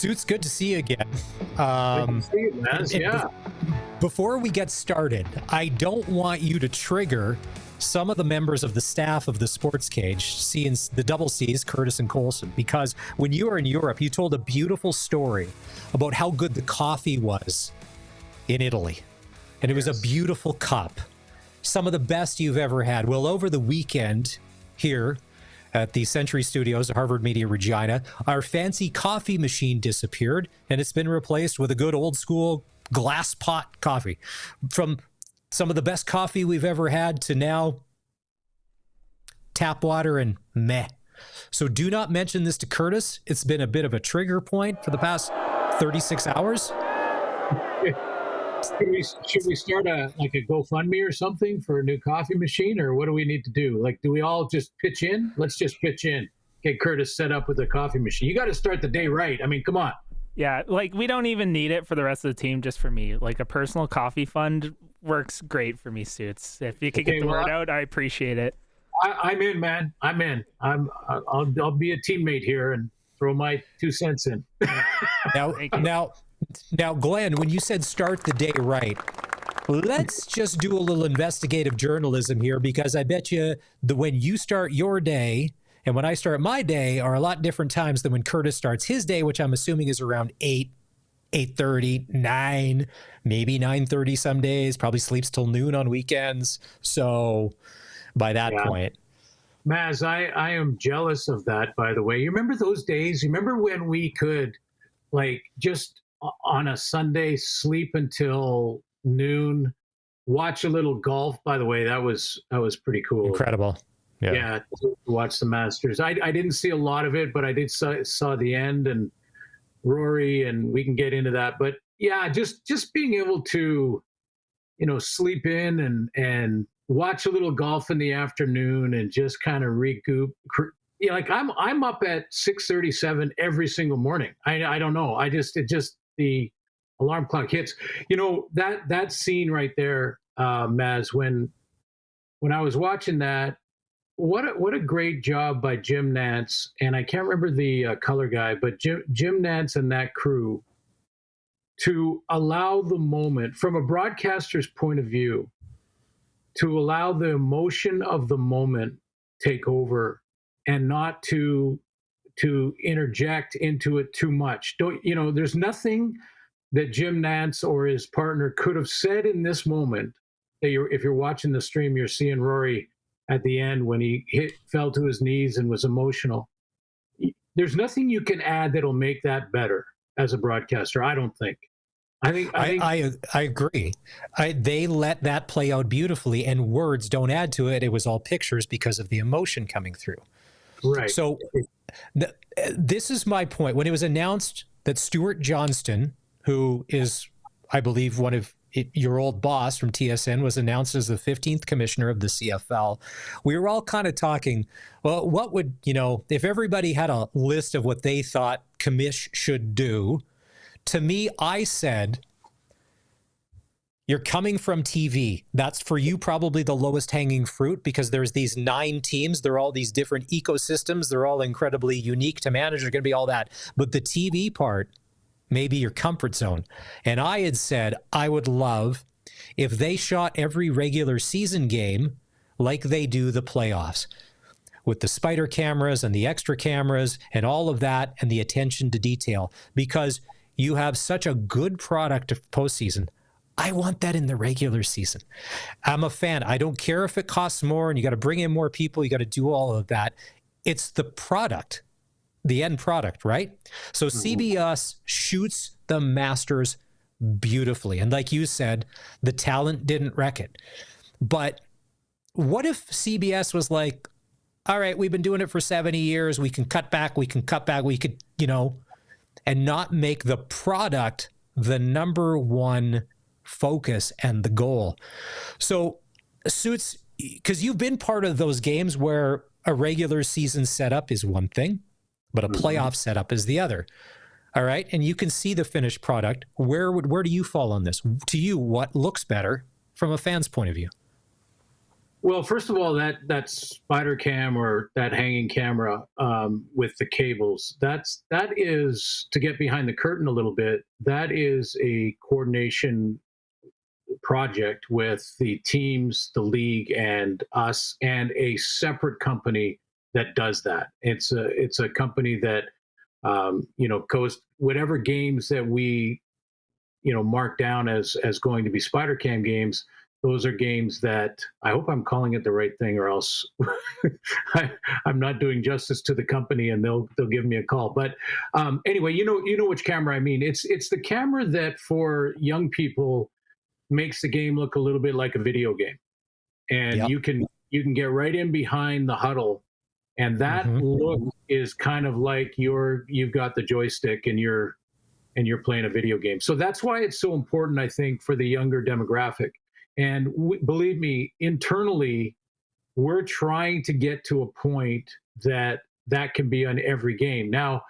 Suits, good to see you again. Good to see you, man. Yeah. Before we get started, I don't want you to trigger some of the members of the staff of the Sports Cage, seeing the double C's, Curtis and Colson, because when you were in Europe, you told a beautiful story about how good the coffee was in Italy. And it was a beautiful cup. Some of the best you've ever had. Well, over the weekend here at the Century Studios, Harvard Media Regina, our fancy coffee machine disappeared, and it's been replaced with a good old school glass pot coffee. From some of the best coffee we've ever had to now tap water and meh. So do not mention this to Curtis. It's been a bit of a trigger point for the past 36 hours. Should we start a GoFundMe or something for a new coffee machine, or what do we need to do? Like, do we all just pitch in? Let's just pitch in. Get Curtis set up with a coffee machine. You got to start the day right. I mean, come on. Yeah, like we don't even need it for the rest of the team, just for me. Like a personal coffee fund works great for me, Suits. If you could get the word out, I appreciate it. I'm in, man. I'm in. I'll be a teammate here and throw my 2 cents in. Now, Glenn, when you said start the day right, let's just do a little investigative journalism here, because I bet you when you start your day and when I start my day are a lot different times than when Curtis starts his day, which I'm assuming is around 8, 8:30, 9, maybe 9:30 some days, probably sleeps till noon on weekends. So by that point. Maz, I am jealous of that, by the way. You remember those days? You remember when we could, like, just on a Sunday sleep until noon, watch a little golf? By the way, that was pretty cool. Incredible. Yeah, to watch the Masters. I didn't see a lot of it, but I did saw the end and Rory, and we can get into that. But yeah, just being able to, sleep in and watch a little golf in the afternoon and just kind of recoup. Yeah, like I'm up at 6:37 every single morning. I don't know. The alarm clock hits. That scene right there, Maz, when I was watching that, what a great job by Jim Nantz, and I can't remember the color guy, but Jim Nantz and that crew to allow the moment from a broadcaster's point of view, to allow the emotion of the moment take over and not to interject into it too much. There's nothing that Jim Nantz or his partner could have said in this moment that if you're watching the stream, you're seeing Rory at the end when he fell to his knees and was emotional. There's nothing you can add that'll make that better as a broadcaster, I don't think. I agree. They let that play out beautifully, and words don't add to it. It was all pictures because of the emotion coming through. Right. So this is my point. When it was announced that Stuart Johnston, who is, I believe, one of your old boss from TSN, was announced as the 15th commissioner of the CFL, we were all kind of talking, well, what would, if everybody had a list of what they thought commish should do, to me, I said, you're coming from TV. That's for you probably the lowest hanging fruit, because there's these 9 teams. They're all these different ecosystems. They're all incredibly unique to manage. They're going to be all that. But the TV part, maybe your comfort zone. And I had said I would love if they shot every regular season game like they do the playoffs, with the spider cameras and the extra cameras and all of that and the attention to detail, because you have such a good product of postseason. I want that in the regular season. I'm a fan. I don't care if it costs more and you got to bring in more people. You got to do all of that. It's the product, the end product, right? So CBS shoots the Masters beautifully. And like you said, the talent didn't wreck it. But what if CBS was like, all right, we've been doing it for 70 years. We can cut back. We could, and not make the product the number one focus and the goal. So, Suits, because you've been part of those games where a regular season setup is one thing, but a playoff setup is the other. All right. And you can see the finished product. Where do you fall on this? To you, what looks better from a fan's point of view? Well, first of all, that spider cam or that hanging camera with the cables, that is to get behind the curtain a little bit. That is a coordination project with the teams, the league, and us, and a separate company that does that. It's a company that goes whatever games that we mark down as going to be spider cam games. Those are games that I hope I'm calling it the right thing, or else I'm not doing justice to the company, and they'll give me a call. But anyway, you know which camera I mean. It's the camera that for young people makes the game look a little bit like a video game, and Yep. you can get right in behind the huddle, and that look is kind of like you've got the joystick and you're playing a video game. So that's why it's so important, I think, for the younger demographic. And believe me, internally, we're trying to get to a point that can be on every game. Now,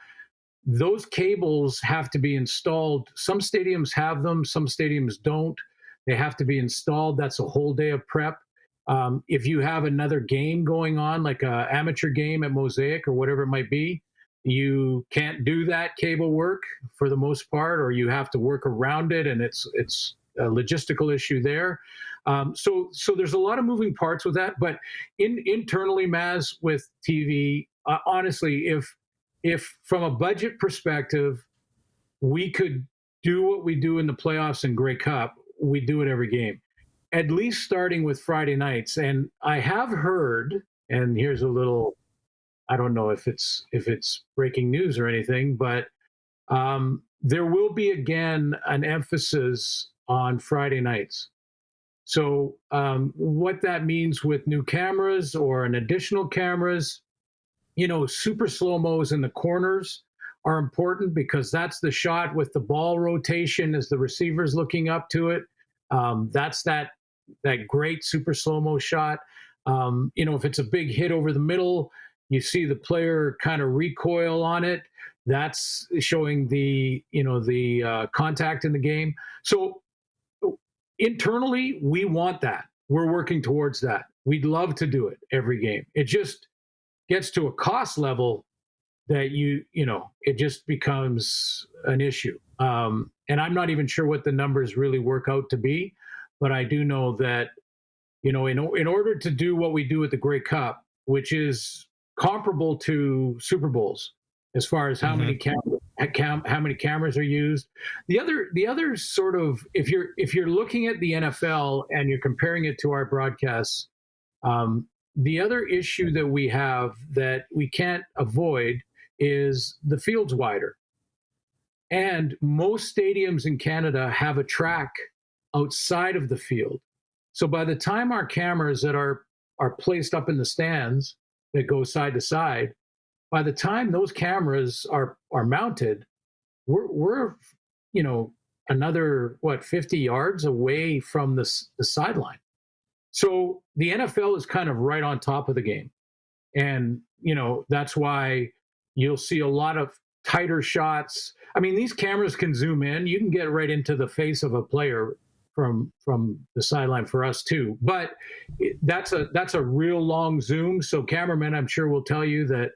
those cables have to be installed. Some stadiums have them, some stadiums don't. They have to be installed. That's a whole day of prep. If you have another game going on, like an amateur game at Mosaic or whatever it might be, you can't do that cable work for the most part, or you have to work around it, and it's a logistical issue there. So there's a lot of moving parts with that. But internally, Maz, with TV, honestly, if from a budget perspective, we could do what we do in the playoffs and Grey Cup, we do it every game, at least starting with Friday nights. And I have heard, and here's a little, I don't know if it's breaking news or anything, but there will be again an emphasis on Friday nights. So what that means with new cameras or an additional cameras, super slow-mos in the corners are important, because that's the shot with the ball rotation as the receiver's looking up to it. That's that great super slow-mo shot. If it's a big hit over the middle, you see the player kind of recoil on it. That's showing the contact in the game. So internally, we want that. We're working towards that. We'd love to do it every game. It just gets to a cost level that it just becomes an issue. And I'm not even sure what the numbers really work out to be, but I do know that, in order to do what we do at the Grey Cup, which is comparable to Super Bowls as far as how many cameras are used. The other sort of, if you're looking at the NFL and you're comparing it to our broadcasts, the other issue that we have that we can't avoid is the field's wider. And most stadiums in Canada have a track outside of the field. So by the time our cameras that are placed up in the stands that go side to side, by the time those cameras are mounted, we're another 50 yards away from the sideline. So the NFL is kind of right on top of the game, and that's why you'll see a lot of tighter shots. I mean, these cameras can zoom in. You can get right into the face of a player from the sideline for us too. But that's a real long zoom. So cameramen, I'm sure, will tell you that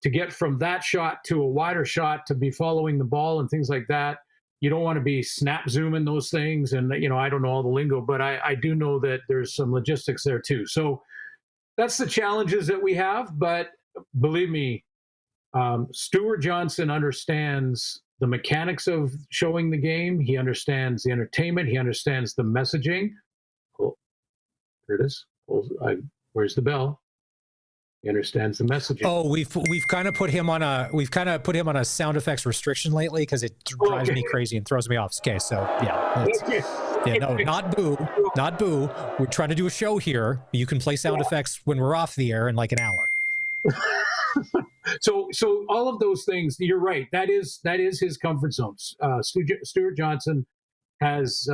to get from that shot to a wider shot to be following the ball and things like that, you don't want to be snap zooming those things. And I don't know all the lingo, but I do know that there's some logistics there too. So that's the challenges that we have. But believe me, Stuart Johnston understands the mechanics of showing the game. He understands the entertainment. He understands the messaging. Oh, there it is. Where's the bell? He understands the messaging. Oh, we've kind of put him on a sound effects restriction lately, because it drives me crazy and throws me off. Okay, so no, not boo. We're trying to do a show here. You can play sound effects when we're off the air in like an hour. So all of those things, you're right. That is his comfort zone. Stuart Johnston has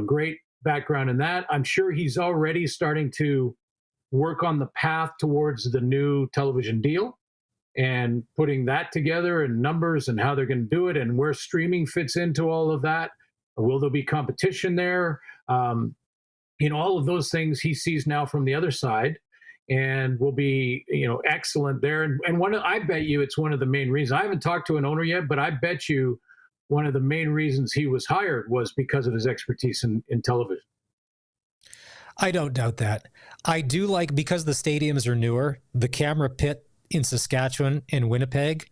great background in that. I'm sure he's already starting to work on the path towards the new television deal and putting that together and numbers and how they're going to do it and where streaming fits into all of that. Will there be competition there? all of those things he sees now from the other side, and will be, excellent there. And I bet you it's one of the main reasons. I haven't talked to an owner yet, but I bet you one of the main reasons he was hired was because of his expertise in television. I don't doubt that. I do like, because the stadiums are newer, the camera pit in Saskatchewan and Winnipeg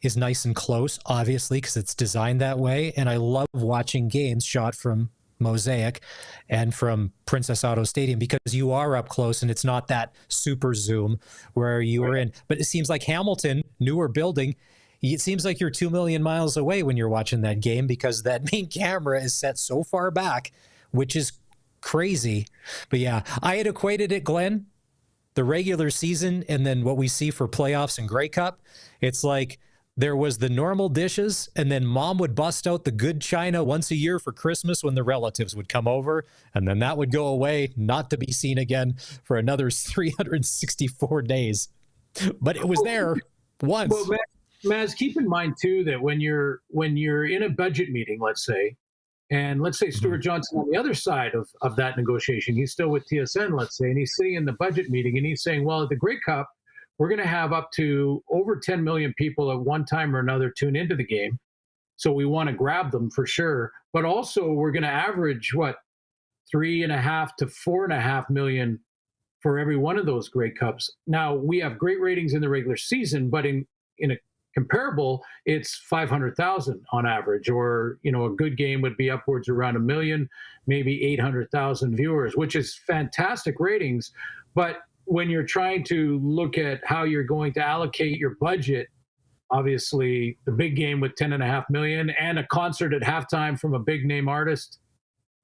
is nice and close, obviously, because it's designed that way. And I love watching games shot from Mosaic and from Princess Auto Stadium, because you are up close and it's not that super zoom where you were in. But it seems like Hamilton, newer building, it seems like you're 2 million miles away when you're watching that game, because that main camera is set so far back, which is crazy. But yeah, I had equated it, Glenn, the regular season and then what we see for playoffs and Grey Cup. It's like there was the normal dishes, and then mom would bust out the good china once a year for Christmas when the relatives would come over, and then that would go away, not to be seen again for another 364 days. But it was there once. Well, Maz, keep in mind too that when you're in a budget meeting, let's say, and let's say Stuart Johnston on the other side of that negotiation, he's still with TSN, let's say, and he's sitting in the budget meeting and he's saying, well, at the Grey Cup, we're going to have up to over 10 million people at one time or another tune into the game. So we want to grab them for sure. But also we're going to average, 3.5 to 4.5 million for every one of those Grey Cups. Now, we have great ratings in the regular season, but in a comparable, it's 500,000 on average, or, a good game would be upwards around 1 million, maybe 800,000 viewers, which is fantastic ratings. But when you're trying to look at how you're going to allocate your budget, obviously the big game with 10.5 million and a concert at halftime from a big name artist,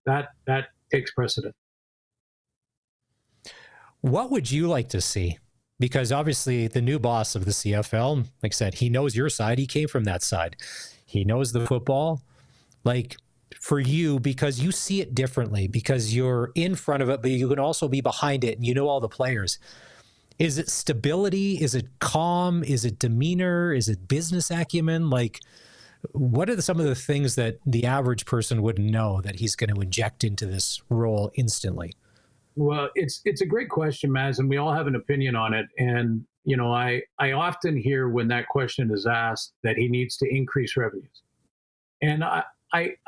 that takes precedent. What would you like to see? Because obviously the new boss of the CFL, like I said, he knows your side. He came from that side. He knows the football. Like, for you, because you see it differently, because you're in front of it, but you can also be behind it and you know all the players. Is it stability? Is it calm? Is it demeanor? Is it business acumen? Like, what are some of the things that the average person wouldn't know that he's going to inject into this role instantly? Well, it's a great question, Maz, and we all have an opinion on it. And, I often hear when that question is asked that he needs to increase revenues. And I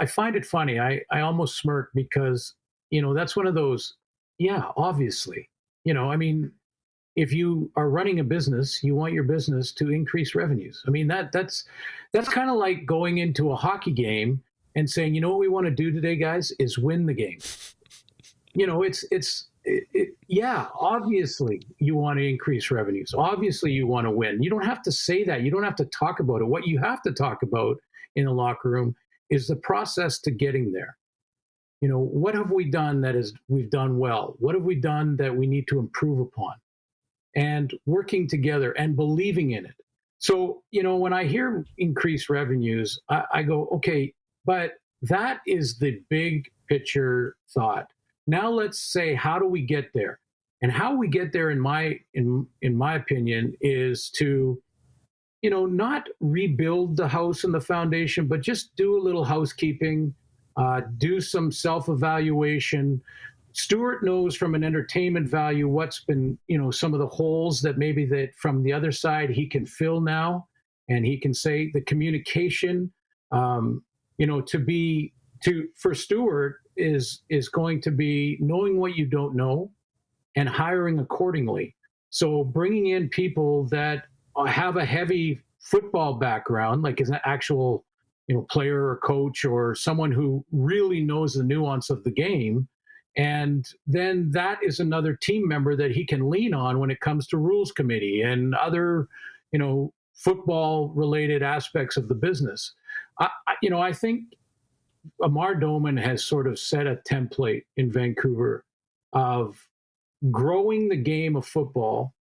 find it funny. I almost smirk because, that's one of those, yeah, obviously, if you are running a business, you want your business to increase revenues. I mean, that's kind of like going into a hockey game and saying, what we want to do today, guys, is win the game. Yeah, obviously you want to increase revenues. Obviously you want to win. You don't have to say that. You don't have to talk about it. What you have to talk about in the locker room is the process to getting there. What have we done we've done well? What have we done that we need to improve upon? And working together and believing in it. So, when I hear increased revenues, I go, okay, but that is the big picture thought. Now let's say, how do we get there? And how we get there, in my opinion, is to, not rebuild the house and the foundation, but just do a little housekeeping, do some self-evaluation. Stuart knows from an entertainment value what's been, some of the holes that maybe that from the other side he can fill now, and he can say the communication, for Stuart is going to be knowing what you don't know and hiring accordingly. So bringing in people that have a heavy football background, like is an actual, player or coach or someone who really knows the nuance of the game. And then that is another team member that he can lean on when it comes to rules committee and other, football related aspects of the business. I think Amar Doman has sort of set a template in Vancouver of growing the game of football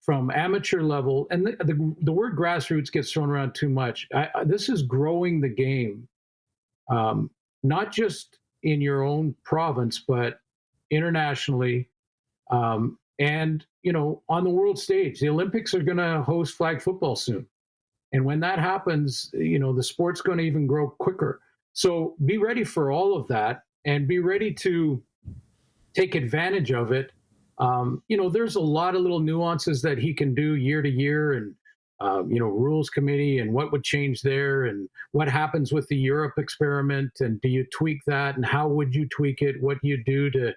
from amateur level. And the word grassroots gets thrown around too much. This is growing the game, not just in your own province, but internationally, and on the world stage. The Olympics are going to host flag football soon, and when that happens, the sport's going to even grow quicker. So be ready for all of that, and be ready to take advantage of it. There's a lot of little nuances that he can do year to year, and rules committee and what would change there, and what happens with the Europe experiment, and do you tweak that, and how would you tweak it? What do you do to,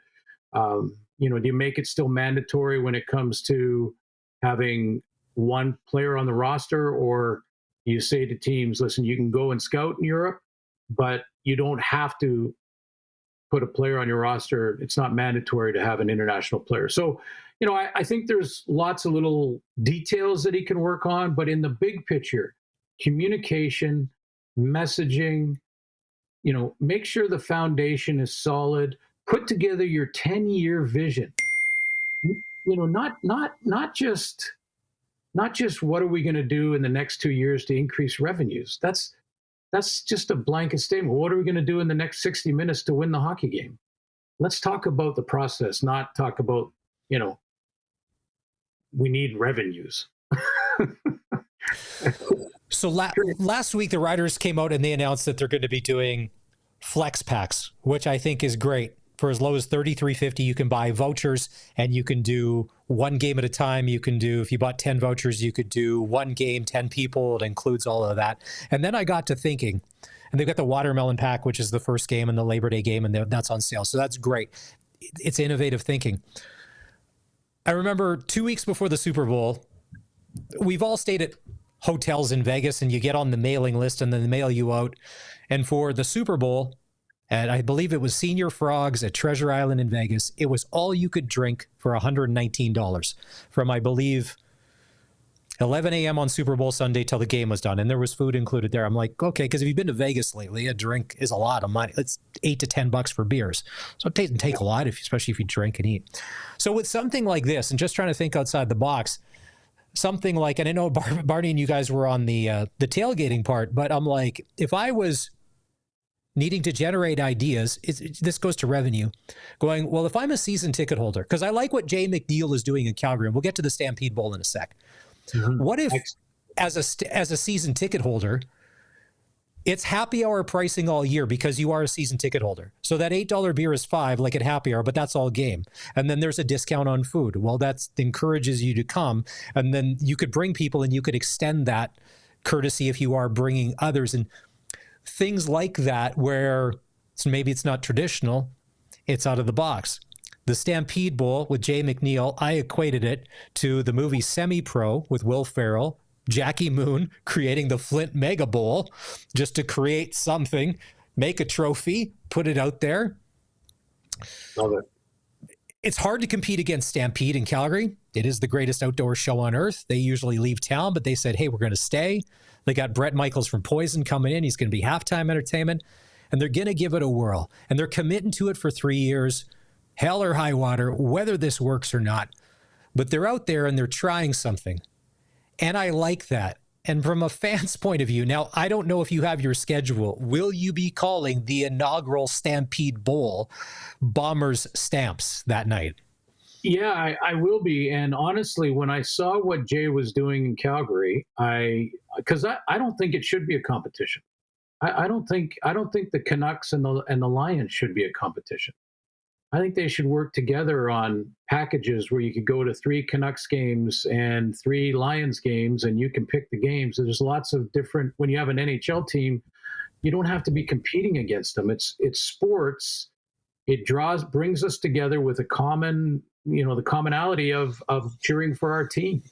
do you make it still mandatory when it comes to having one player on the roster, or you say to teams, listen, you can go and scout in Europe, but you don't have to put a player on your roster. It's not mandatory to have an international player. So, I think there's lots of little details that he can work on, but in the big picture, communication, messaging, make sure the foundation is solid, put together your 10-year vision. Not just what are we going to do in the next 2 years to increase revenues. That's just a blanket statement. What are we going to do in the next 60 minutes to win the hockey game? Let's talk about the process, not talk about, we need revenues. So last week, the Riders came out and they announced that they're going to be doing flex packs, which I think is great. For as low as $33.50, you can buy vouchers, and you can do one game at a time. You can do, if you bought 10 vouchers, you could do one game, 10 people. It includes all of that. And then I got to thinking, and they've got the watermelon pack, which is the first game and the Labor Day game, and that's on sale. So that's great. It's innovative thinking. I remember 2 weeks before the Super Bowl, we've all stayed at hotels in Vegas, and you get on the mailing list and then they mail you out. And for the Super Bowl, and I believe it was Senior Frogs at Treasure Island in Vegas, it was all you could drink for $119 from, I believe, 11 a.m. on Super Bowl Sunday till the game was done. And there was food included there. I'm like, okay, because if you've been to Vegas lately, a drink is a lot of money. It's $8 to $10 for beers. So it doesn't take a lot, especially if you drink and eat. So with something like this, and just trying to think outside the box, something like, and I know Barney and you guys were on the tailgating part, but I'm like, if I was needing to generate ideas, this goes to revenue, going, well, if I'm a season ticket holder, because I like what Jay McNeil is doing in Calgary, and we'll get to the Stampede Bowl in a sec. Mm-hmm. What if, as a season ticket holder, it's happy hour pricing all year because you are a season ticket holder. So that $8 beer is $5 like at happy hour, but that's all game. And then there's a discount on food. Well, that encourages you to come. And then you could bring people, and you could extend that courtesy if you are bringing others, and things like that, where maybe it's not traditional, it's out of the box. The Stampede Bowl with Jay McNeil, I equated it to the movie Semi-Pro with Will Ferrell, Jackie Moon creating the Flint Mega Bowl just to create something, make a trophy, put it out there. Love it. It's hard to compete against Stampede in Calgary. It is the greatest outdoor show on earth. They usually leave town, but they said, hey, we're going to stay. They got Brett Michaels from Poison coming in. He's going to be halftime entertainment, and they're going to give it a whirl. And they're committing to it for 3 years, hell or high water, whether this works or not. But they're out there and they're trying something. And I like that. And from a fan's point of view, now, I don't know if you have your schedule. Will you be calling the inaugural Stampede Bowl Bombers Stamps that night? Yeah, I will be. And honestly, when I saw what Jay was doing in Calgary, because I don't think it should be a competition. I don't think the Canucks and the Lions should be a competition. I think they should work together on packages where you could go to 3 Canucks games and 3 Lions games, and you can pick the games. There's lots of different. When you have an NHL team, you don't have to be competing against them. It's sports. It brings us together with a common, the commonality of cheering for our team.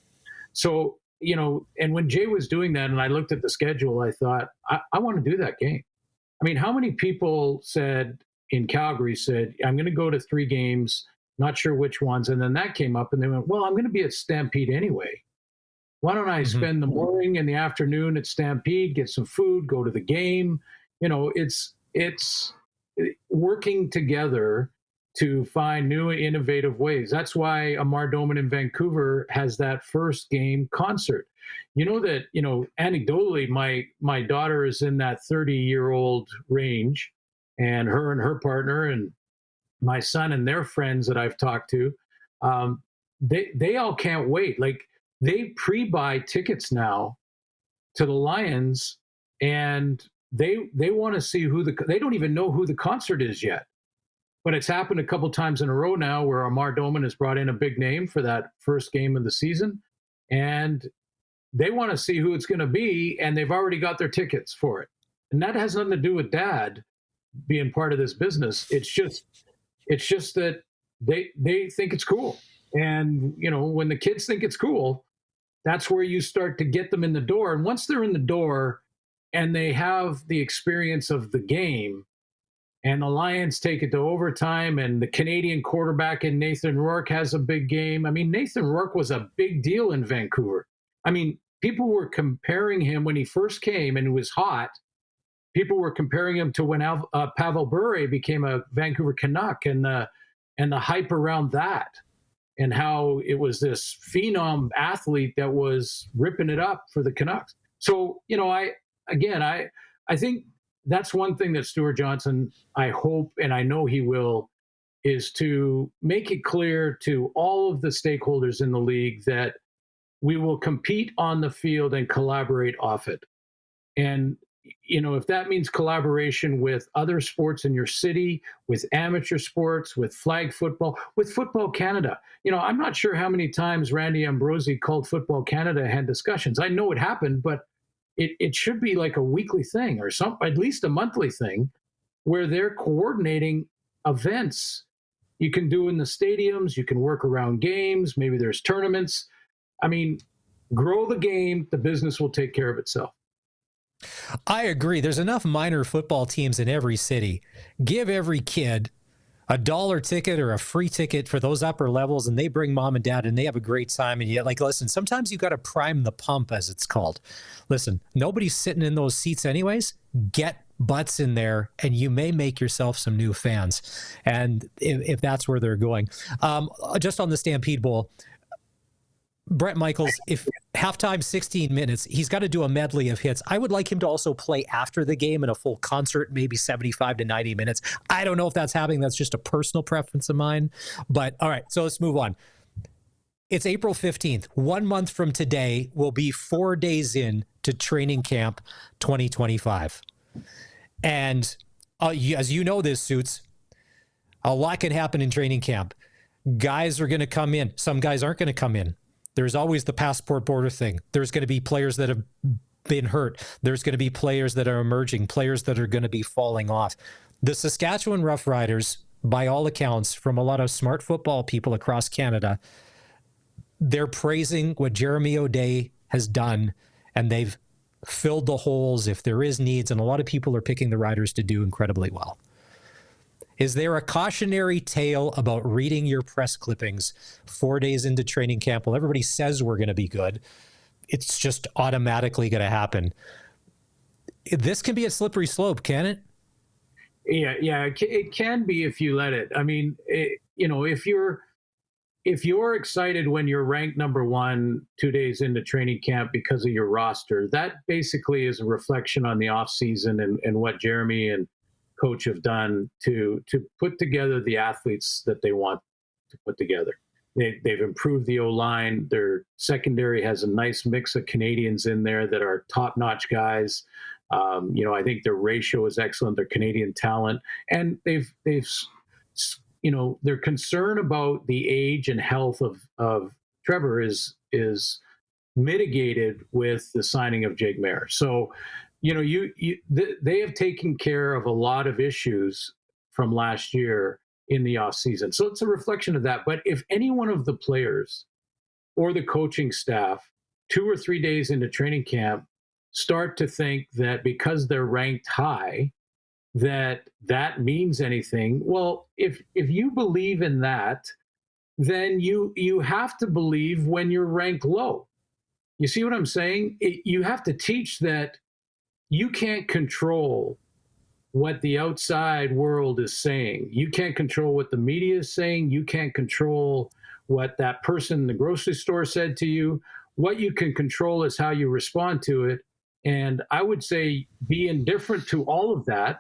So, and when Jay was doing that, and I looked at the schedule, I thought, I want to do that game. I mean, how many people in Calgary said, I'm going to go to 3 games, not sure which ones. And then that came up and they went, well, I'm going to be at Stampede anyway. Why don't I spend the morning and the afternoon at Stampede, get some food, go to the game? It's working together to find new and innovative ways. That's why Amar Doman in Vancouver has that first game concert. Anecdotally, my daughter is in that 30-year-old range, and her partner and my son and their friends that I've talked to, they all can't wait. Like, they pre-buy tickets now to the Lions, and they want to see they don't even know who the concert is yet, But it's happened a couple times in a row now where Amar Doman has brought in a big name for that first game of the season, and they want to see who it's going to be, and they've already got their tickets for it. And that has nothing to do with Dad being part of this business. It's just that they think it's cool. And, when the kids think it's cool, that's where you start to get them in the door. And once they're in the door and they have the experience of the game, and the Lions take it to overtime, and the Canadian quarterback in Nathan Rourke has a big game. I mean, Nathan Rourke was a big deal in Vancouver. I mean, people were comparing him when he first came and it was hot. People were comparing him to when Pavel Bure became a Vancouver Canuck, and the hype around that, and how it was this phenom athlete that was ripping it up for the Canucks. So, I think that's one thing that Stuart Johnston, I hope, and I know he will, is to make it clear to all of the stakeholders in the league that we will compete on the field and collaborate off it. And, if that means collaboration with other sports in your city, with amateur sports, with flag football, with Football Canada. I'm not sure how many times Randy Ambrosi called Football Canada and had discussions. I know it happened, but it should be like a weekly thing, or at least a monthly thing, where they're coordinating events you can do in the stadiums. You can work around games. Maybe there's tournaments. I mean, grow the game. The business will take care of itself. I agree. There's enough minor football teams in every city. Give every kid $1 ticket or a free ticket for those upper levels, and they bring mom and dad and they have a great time. And yet, listen, sometimes you got to prime the pump, as it's called. Listen, nobody's sitting in those seats anyways. Get butts in there and you may make yourself some new fans. And if that's where they're going. Just on the Stampede Bowl, Brett Michaels, if halftime 16 minutes, he's got to do a medley of hits. I would like him to also play after the game in a full concert, maybe 75 to 90 minutes. I don't know if that's happening. That's just a personal preference of mine. But all right, so let's move on. It's April 15th. 1 month from today, we'll be 4 days in to training camp 2025. And as you know this, Suits, a lot can happen in training camp. Guys are going to come in. Some guys aren't going to come in. There's always the passport border thing. There's going to be players that have been hurt. There's going to be players that are emerging, players that are going to be falling off. The Saskatchewan Roughriders, by all accounts, from a lot of smart football people across Canada, they're praising what Jeremy O'Day has done, and they've filled the holes if there is needs, and a lot of people are picking the Riders to do incredibly well. Is there a cautionary tale about reading your press clippings 4 days into training camp? Well, everybody says we're going to be good. It's just automatically going to happen. This can be a slippery slope, can it? Yeah, it can be if you let it. I mean, if you're excited when you're ranked number 1 2 days into training camp because of your roster, that basically is a reflection on the offseason and what Jeremy and coach have done to put together the athletes that they want to put together. They've improved the O-line. Their secondary has a nice mix of Canadians in there that are top-notch guys. I think their ratio is excellent. Their Canadian talent, and they've their concern about the age and health of Trevor is mitigated with the signing of Jake Mayer. So, they have taken care of a lot of issues from last year in the offseason. So it's a reflection of that. But if any one of the players or the coaching staff 2 or 3 days into training camp start to think that because they're ranked high, that means anything, well, if you believe in that, then you have to believe when you're ranked low. You see what I'm saying? You have to teach that you can't control what the outside world is saying. You can't control what the media is saying. You can't control what that person in the grocery store said to you. What you can control is how you respond to it. And I would say be indifferent to all of that.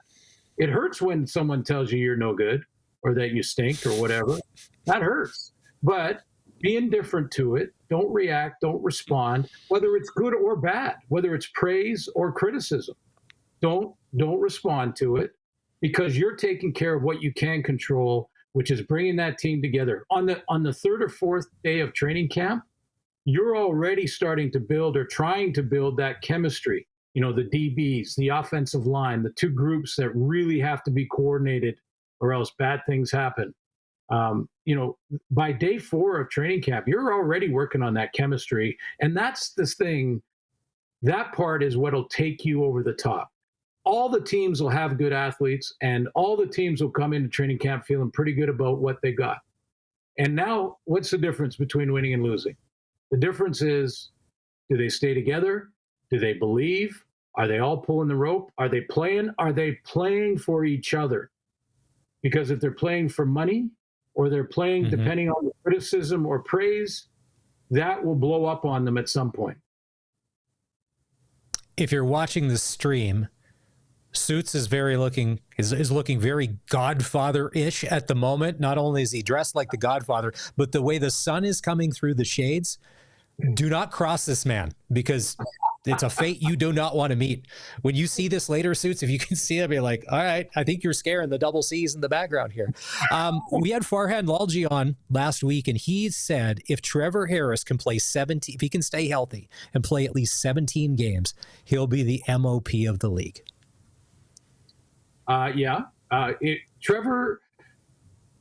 It hurts when someone tells you you're no good or that you stink or whatever. That hurts. But be indifferent to it. Don't react. Don't respond, whether it's good or bad, whether it's praise or criticism. Don't respond to it. because you're taking care of what you can control, which is bringing that team together. On the third or fourth day of training camp, you're already starting to build or trying to build that chemistry. You know, the DBs, the offensive line, the two groups that really have to be coordinated or else bad things happen. You know, by day 4 of training camp, you're already working on that chemistry. And that's this thing, that part is what'll take you over the top. All the teams will have good athletes, and all the teams will come into training camp feeling pretty good about what they got. And now, what's the difference between winning and losing? The difference is, do they stay together? Do they believe? Are they all pulling the rope? Are they playing? Are they playing for each other? Because if they're playing for money, or they're playing depending on the criticism or praise, that will blow up on them at some point. If you're watching the stream, Suits is looking very Godfather-ish at the moment. Not only is he dressed like the Godfather, but the way the sun is coming through the shades, do not cross this man, because it's a fate you do not want to meet. When you see this later, Suits, if you can see it, be like, all right, I think you're scaring the double C's in the background here. We had Farhan Lalji on last week, and he said if Trevor Harris can play 17, if he can stay healthy and play at least 17 games, he'll be the MOP of the league.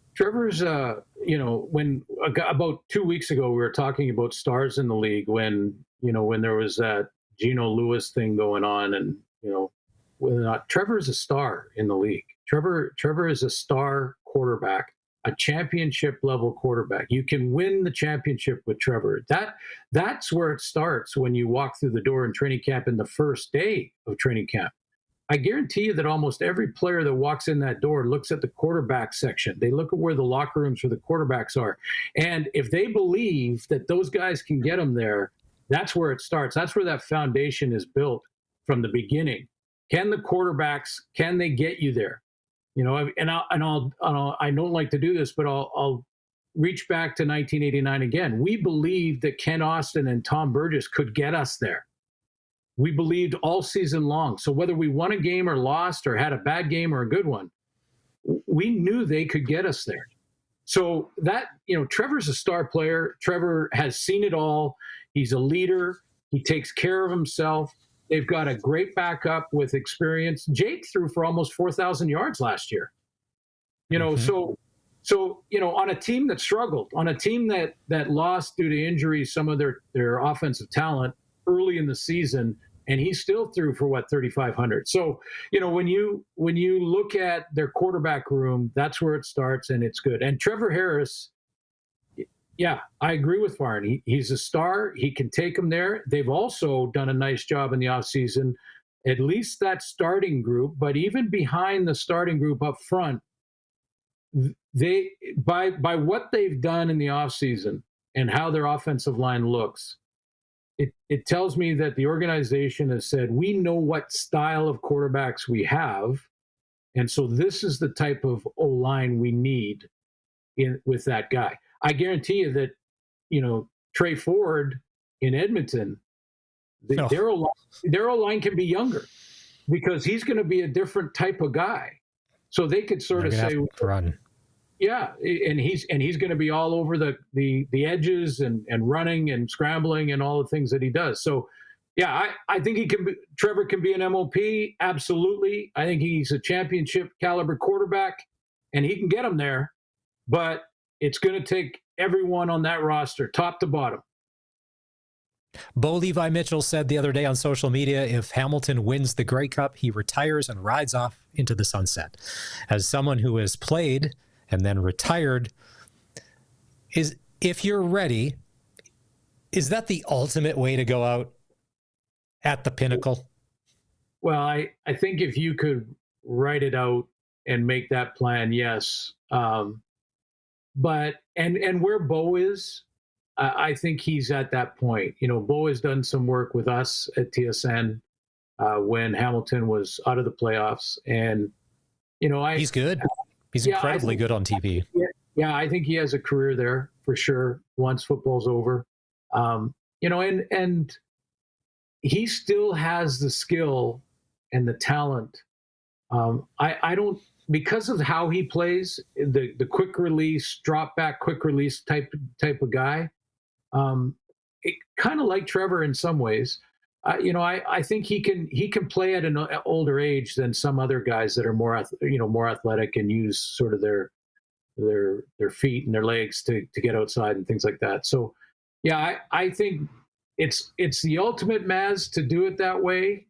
Trevor's, you know, when about 2 weeks ago, we were talking about stars in the league when there was that Geno Lewis thing going on, and, you know, whether or not Trevor's a star in the league. Trevor is a star quarterback, a championship level quarterback. You can win the championship with Trevor. That's where it starts when you walk through the door in training camp in the first day of training camp. I guarantee you that almost every player that walks in that door looks at the quarterback section. They look at where the locker rooms for the quarterbacks are. And if they believe that those guys can get them there, that's where it starts. That's where that foundation is built from the beginning. Can the quarterbacks, can they get you there? You know, I don't like to do this, but I'll reach back to 1989 again. We believed that Ken Austin and Tom Burgess could get us there. We believed all season long. So whether we won a game or lost or had a bad game or a good one, we knew they could get us there. So that, you know, Trevor's a star player. Trevor has seen it all. He's a leader. He takes care of himself. They've got a great backup with experience. Jake threw for almost 4,000 yards last year. You know, so you know, on a team that struggled, on a team that lost due to injuries, some of their offensive talent early in the season, and he still threw for 3,500. So, you know, when you look at their quarterback room, that's where it starts, and it's good. And Trevor Harris, yeah, I agree with Farhan. He's a star. He can take them there. They've also done a nice job in the offseason, at least that starting group. But even behind the starting group up front, they by what they've done in the offseason and how their offensive line looks, it tells me that the organization has said, we know what style of quarterbacks we have, and so this is the type of O-line we need with that guy. I guarantee you that, you know, Trey Ford in Edmonton, their O-line can be younger because he's going to be a different type of guy. So they could sort of say, run. Yeah, and he's going to be all over the edges and running and scrambling and all the things that he does. So, yeah, I think Trevor can be an MOP. Absolutely. I think he's a championship caliber quarterback, and he can get them there. But it's going to take everyone on that roster, top to bottom. Bo Levi Mitchell said the other day on social media, if Hamilton wins the Grey Cup, he retires and rides off into the sunset. As someone who has played and then retired, if you're ready, is that the ultimate way to go out at the pinnacle? Well, I think if you could write it out and make that plan, yes. But where Bo is, I think he's at that point. You know, Bo has done some work with us at TSN when Hamilton was out of the playoffs, and you know, he's good. He's incredibly good on TV. Yeah, I think he has a career there for sure once football's over. You know, and he still has the skill and the talent I don't, because of how he plays, the quick release, drop back, quick release type of guy. It kind of like Trevor in some ways. I think he can play at an older age than some other guys that are more athletic and use sort of their feet and their legs to get outside and things like that. So yeah, I think it's the ultimate Maz to do it that way.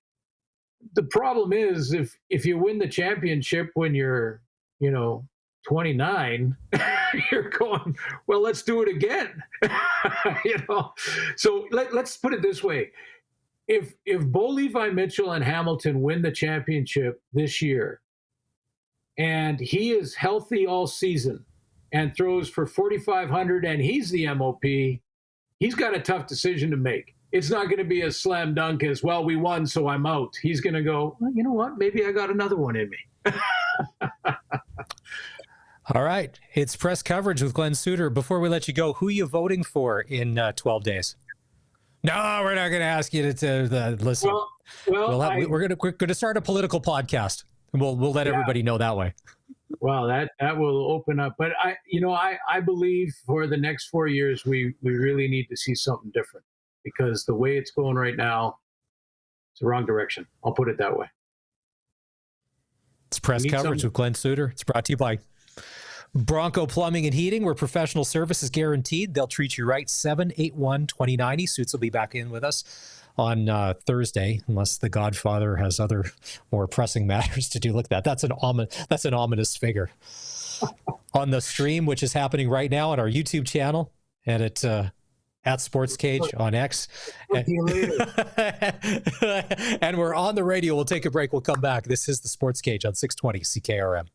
The problem is if you win the championship when you're 29, you're going, well, let's do it again. So let's put it this way. If Bo Levi Mitchell and Hamilton win the championship this year and he is healthy all season and throws for 4,500 and he's the MOP, he's got a tough decision to make. It's not going to be a slam dunk as, well, we won, so I'm out. He's going to go, well, you know what? Maybe I got another one in me. All right. It's press coverage with Glen Suitor. Before we let you go, who are you voting for in 12 days? No, we're not going to ask you to listen. We're going to start a political podcast, and we'll let everybody know that way. Well, that will open up. But I believe for the next 4 years, we really need to see something different, because the way it's going right now, it's the wrong direction. I'll put it that way. It's press coverage with Glen Suitor. It's brought to you by Bronco Plumbing and Heating, where professional service is guaranteed. They'll treat you right. 781-2090. Suits will be back in with us on Thursday, unless the Godfather has other more pressing matters to do. Look at that. That's an ominous figure. On the stream, which is happening right now on our YouTube channel and at Sports Cage on X. And we're on the radio. We'll take a break. We'll come back. This is the Sports Cage on 620 CKRM.